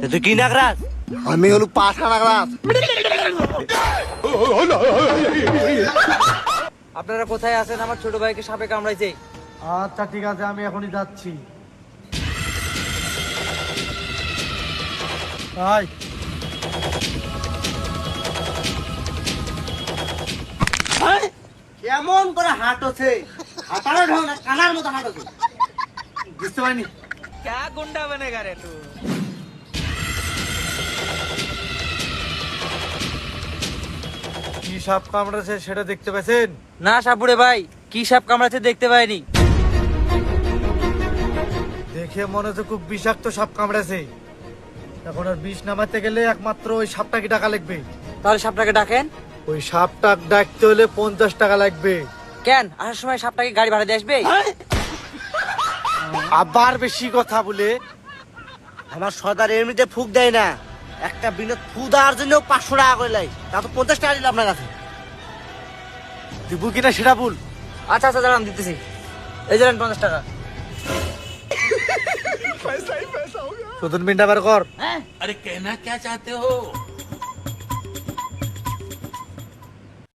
তুই কি নাগরাজ? আমি হলো পাঠা নাগরাজ। আপনারা কোথায় আছেন? আমার ছোট ভাইকে সাপে কামড়াইছে। আচ্ছা ঠিক আছে, আমি এখনই যাচ্ছি। ভাই কেমন করে হাঁটছে, হাঁটানো ঢং না, কানার মতো হাঁটছে। বুঝতে পারিনি। क्या गुंडा बनेगा रे तू? কি সাপ কামড়েছে সেটা দেখতে পেয়েছেন? না সাপুড়ে ভাই, কি সাপ কামড়াচ্ছে দেখতে পাইনি। দেখে মনে হচ্ছে খুব বিষাক্ত সাপ কামড়েছে। এখন আর বিষ নামাতে গেলে একমাত্র ওই সাপটাকে টাকা লাগবে। তাহলে সাপটাকে ডাকেন। ওই সাপটা ডাকতে হলে 50 টাকা লাগবে। কেন আসার সময় সাপটাকে গাড়ি ভাড়া দিয়ে আসবে? আবার বেশি কথা বলে। আমার সর্দার এমনিতে ফুক দেয় না, একটা বিনোদ ফু দেওয়ার জন্য 500 টাকা করে লাই, তা তো 50 টাকা দিল আপনার কাছে। দিব কিনা সেটা বল। আচ্ছা আচ্ছা দাঁড়ান দিতেছি। এই জানেন 50 টাকা। চোদন মিন্টা বার কর। अरे कहना क्या चाहते हो?